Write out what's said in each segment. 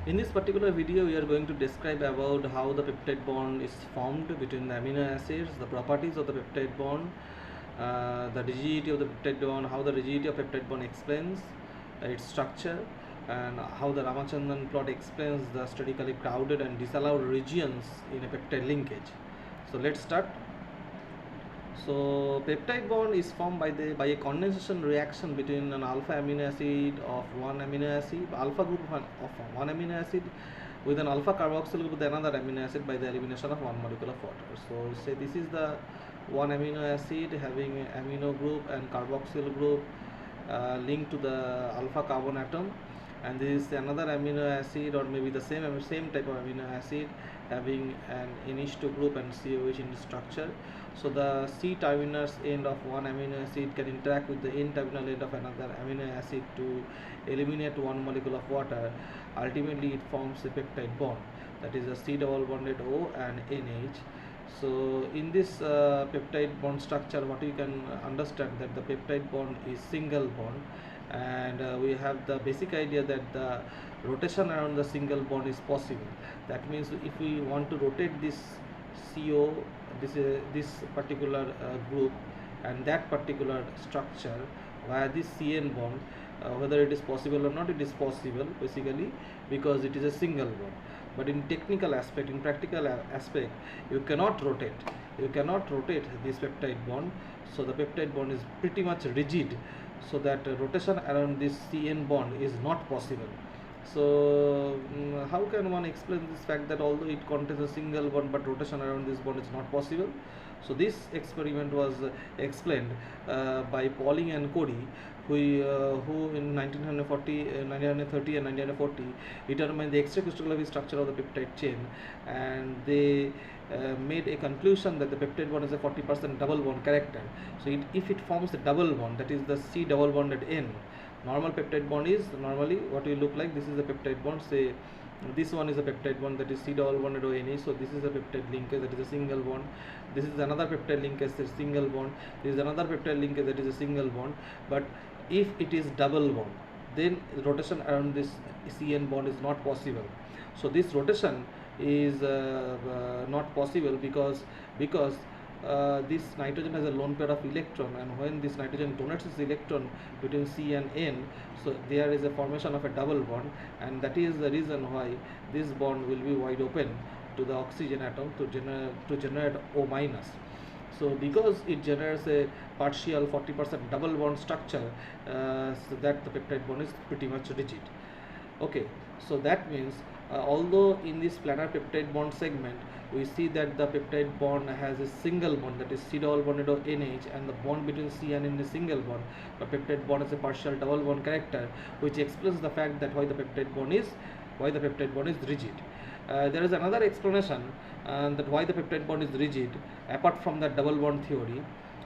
In this particular video, we are going to describe about how the peptide bond is formed between the amino acids, the properties of the peptide bond, the rigidity of the peptide bond, how the rigidity of peptide bond explains its structure, and how the Ramachandran plot explains the statically crowded and disallowed regions in a peptide linkage. So let's start. So peptide bond is formed by a condensation reaction between an alpha amino acid of one amino acid, alpha group of one amino acid, with an alpha carboxyl group with another amino acid by the elimination of one molecule of water. So say this is the one amino acid having amino group and carboxyl group linked to the alpha carbon atom, and this is another amino acid or maybe the same type of amino acid having an NH2 group and COH in the structure. So the C terminus end of one amino acid can interact with the N terminal end of another amino acid to eliminate one molecule of water. Ultimately it forms a peptide bond, that is a C double bonded O and NH. So in this peptide bond structure, what you can understand that the peptide bond is single bond, and we have the basic idea that the rotation around the single bond is possible. That means if we want to rotate this CO, this particular group and that particular structure via this CN bond, whether it is possible or not, it is possible basically because it is a single bond. But in technical aspect, in practical aspect, you cannot rotate this peptide bond. So the peptide bond is pretty much rigid, so that rotation around this CN bond is not possible. So how can one explain this fact that although it contains a single bond but rotation around this bond is not possible? So this experiment was explained by Pauling and Cody, who in 1930 and 1940 determined the extracrystalline structure of the peptide chain, and they made a conclusion that the peptide bond is a 40% double bond character. So if it forms a double bond, that is the C double bonded N, normal peptide bond is normally what will look like. This is the peptide bond. Say this one is a peptide bond, that is C double bonded ONA. So this is a peptide linkage, that is a single bond. This is another peptide linkage, that is single bond. This is another peptide linkage, that is a single bond. But if it is double bond, then rotation around this CN bond is not possible. So this rotation is not possible because this nitrogen has a lone pair of electron, and when this nitrogen donates its electron between C and N, so there is a formation of a double bond, and that is the reason why this bond will be wide open to the oxygen atom to generate O minus. So because it generates a partial 40% double bond structure, so that the peptide bond is pretty much rigid. Okay, so that means although in this planar peptide bond segment we see that the peptide bond has a single bond, that is C double bonded or NH, and the bond between C and N is single bond, but peptide bond has a partial double bond character, which explains the fact that why the peptide bond is rigid. There is another explanation that why the peptide bond is rigid apart from the double bond theory,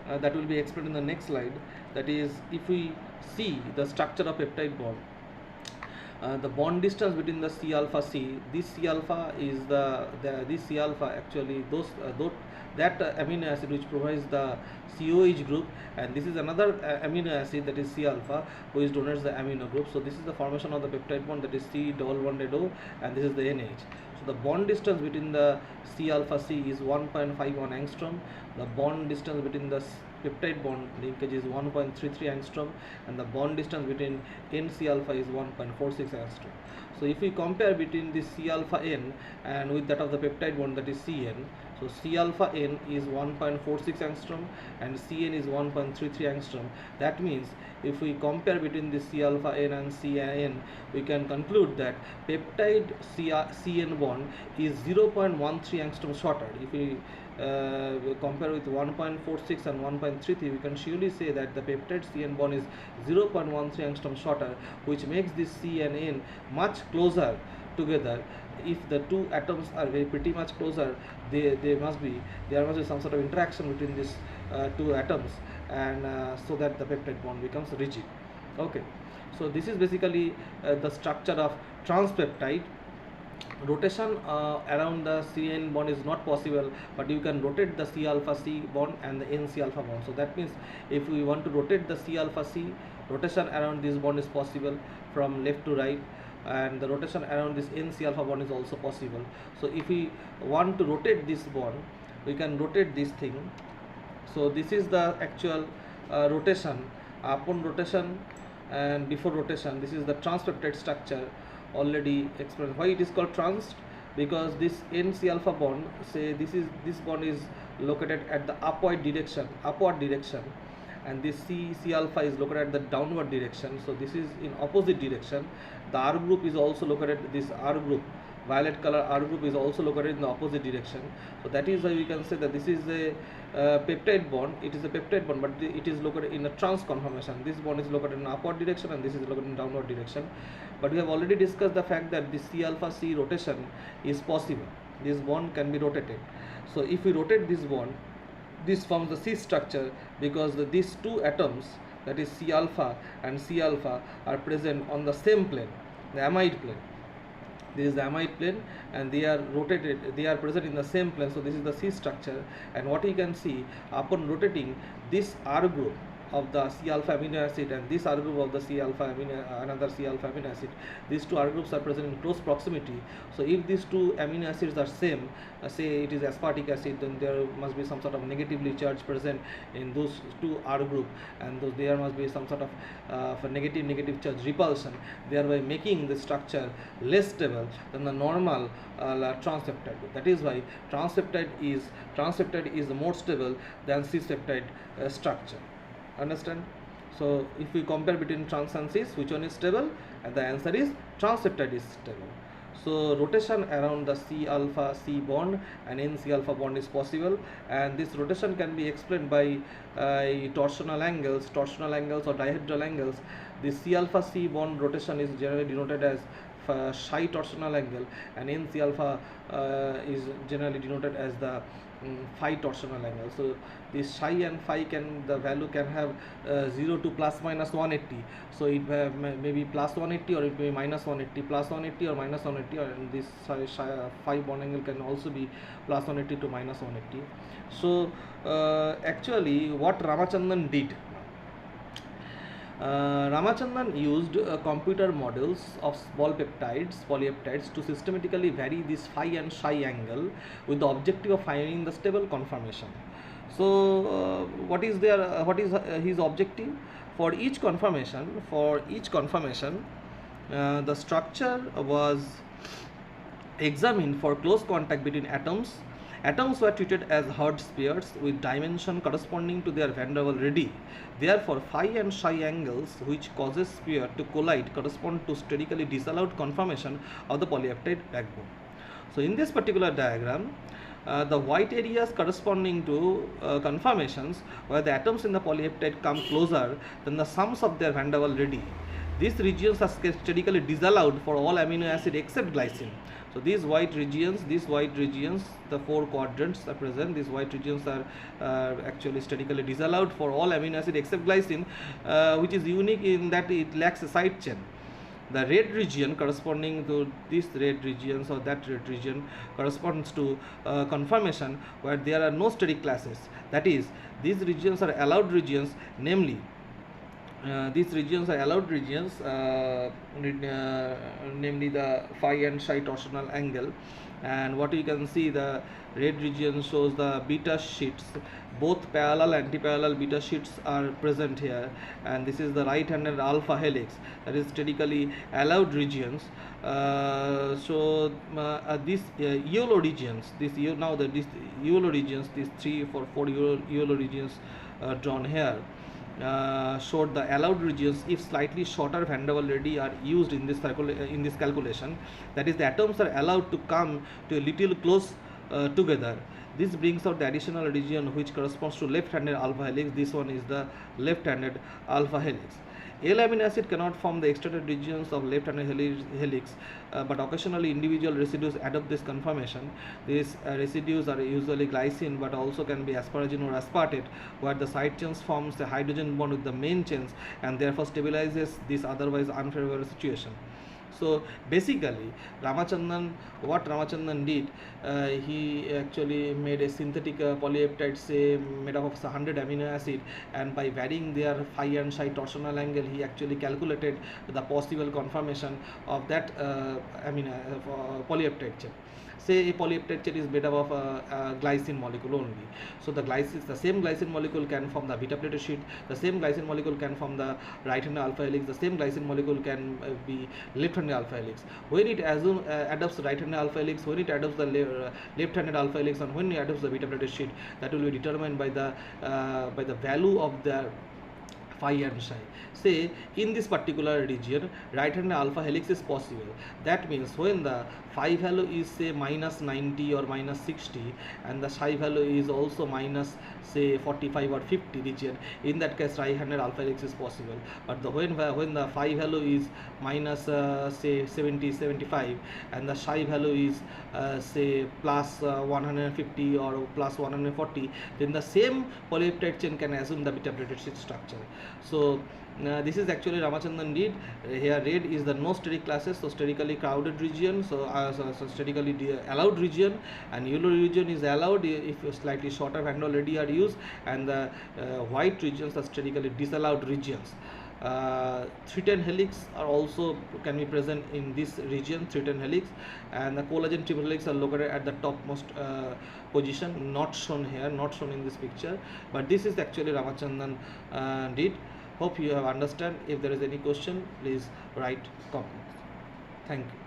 that will be explained in the next slide. That is, if we see the structure of peptide bond, the bond distance between the C alpha C, this C alpha is this C alpha actually that amino acid which provides the COH group, and this is another amino acid, that is C alpha, which donates the amino group. So this is the formation of the peptide bond, that is C double bonded O, and this is the NH. So the bond distance between the C alpha C is 1.51 angstrom. The bond distance between the peptide bond linkage is 1.33 angstrom, and the bond distance between NC alpha is 1.46 angstrom. So if we compare between this C alpha N and with that of the peptide bond, that is Cn, so C alpha N is 1.46 angstrom and Cn is 1.33 angstrom. That means if we compare between the C alpha N and Cn, we can conclude that peptide Cn bond is 0.13 angstrom shorter. If we compare with 1.46 and 1.33, we can surely say that the peptide CN bond is 0.13 angstrom shorter, which makes this C and N much closer together. If the two atoms are pretty much closer, there must be some sort of interaction between these two atoms, and so that the peptide bond becomes rigid. Okay, so this is basically the structure of transpeptide. Rotation around the CN bond is not possible, but you can rotate the C alpha C bond and the NC alpha bond. So that means if we want to rotate the C alpha C, rotation around this bond is possible from left to right. and the rotation around this NC alpha bond is also possible. So if we want to rotate this bond, we can rotate this thing. So this is the actual rotation. Upon rotation and before rotation, this is the trans-peptide structure already explained. Why it is called trans? Because this NC alpha bond, say this bond is located at the upward direction, and this C alpha is located at the downward direction. So this is in opposite direction. The R group is also located, this R group, violet color R group is also located in the opposite direction. So that is why we can say that this is a peptide bond. It is a peptide bond, but it is located in a trans conformation. This bond is located in upward direction and this is located in downward direction. But we have already discussed the fact that this C alpha C rotation is possible. This bond can be rotated. So if we rotate this bond, this forms the C structure, because these two atoms, that is C alpha and C alpha, are present on the same plane, the amide plane. This is the amide plane, and they are rotated, they are present in the same plane. So this is the C structure, and what you can see, upon rotating this R group of the C alpha amino acid and this R group of the C alpha another C alpha amino acid, these two R groups are present in close proximity. So if these two amino acids are same, say it is aspartic acid, then there must be some sort of negatively charged present in those two R group, and there must be some sort of negative charge repulsion, thereby making the structure less stable than the normal transpeptide. That is why transpeptide is more stable than cis-peptide structure. Understand? So if we compare between trans and cis, which one is stable? And the answer is transpeptide is stable. So rotation around the C alpha C bond and NC alpha bond is possible, and this rotation can be explained by torsional angles or dihedral angles. The C alpha C bond rotation is generally denoted as psi torsional angle, and NC alpha is generally denoted as the phi torsional angle. So this psi and phi the value can have 0 to plus minus 180. So it may be plus 180 or it may be minus 180, plus 180 or minus 180, and this phi bond angle can also be plus 180 to minus 180. So actually what Ramachandran did, Ramachandran used computer models of small polypeptides to systematically vary this phi and psi angle with the objective of finding the stable conformation. So what is his objective? For each conformation, the structure was examined for close contact between atoms. Atoms were treated as hard spheres with dimension corresponding to their van der Waals radii. Therefore, phi and psi angles which causes sphere to collide correspond to sterically disallowed conformation of the polypeptide backbone. So in this particular diagram, the white areas corresponding to conformations where the atoms in the polypeptide come closer than the sums of their van der Waals radii. These regions are sterically disallowed for all amino acid except glycine. So these white regions, the four quadrants are present. These white regions are actually sterically disallowed for all amino acid except glycine, which is unique in that it lacks a side chain. The red region corresponding to this red regions or that red region corresponds to conformation where there are no steric classes. That is, these regions are allowed regions, namely namely the phi and psi torsional angle. And what you can see, the red region shows the beta sheets, both parallel and anti-parallel beta sheets are present here, and this is the right-handed alpha helix, that is sterically allowed regions. These yellow regions, these 3 or 4 yellow regions drawn here showed the allowed regions if slightly shorter van der Waals radii are used in this calculation. That is, the atoms are allowed to come to a little close together. This brings out the additional region which corresponds to left-handed alpha helix. This one is the left-handed alpha helix. L amino acid cannot form the extended regions of left-handed helix, but occasionally individual residues adopt this conformation. These residues are usually glycine, but also can be asparagine or aspartate, where the side chains forms a hydrogen bond with the main chains and therefore stabilizes this otherwise unfavorable situation. So basically, what Ramachandran did, he actually made a synthetic polypeptide, say made up of 100 amino acid, and by varying their phi and psi torsional angle, he actually calculated the possible conformation of that polypeptide chain. Say a polypeptide chain is made up of a glycine molecule only. So the same glycine molecule can form the beta plated sheet, the same glycine molecule can form the right handed alpha helix, the same glycine molecule can be left handed alpha helix. When it adopts right handed alpha helix, when it adopts the left handed alpha helix, and when it adopts the beta plated sheet, that will be determined by the value of the phi and psi. Say in this particular region, right hand alpha helix is possible. That means when the phi value is say minus 90 or minus 60, and the psi value is also minus say 45 or 50 region, in that case right handed alpha helix is possible. But when the phi value is minus say 70 75, and the psi value is say plus 150 or plus 140, then the same polypeptide chain can assume the beta plated sheet structure. So this is actually Ramachandran did. Here red is the no steric classes, so sterically crowded region, so sterically allowed region, and yellow region is allowed if slightly shorter van der Waals are used, and the white regions are sterically disallowed regions. 310 helix are also can be present in this region, 310 helix, and the collagen triple helix are located at the topmost position, not shown here, not shown in this picture, but this is actually Ramachandran did. Hope you have understand. If there is any question, please write comment. Thank you.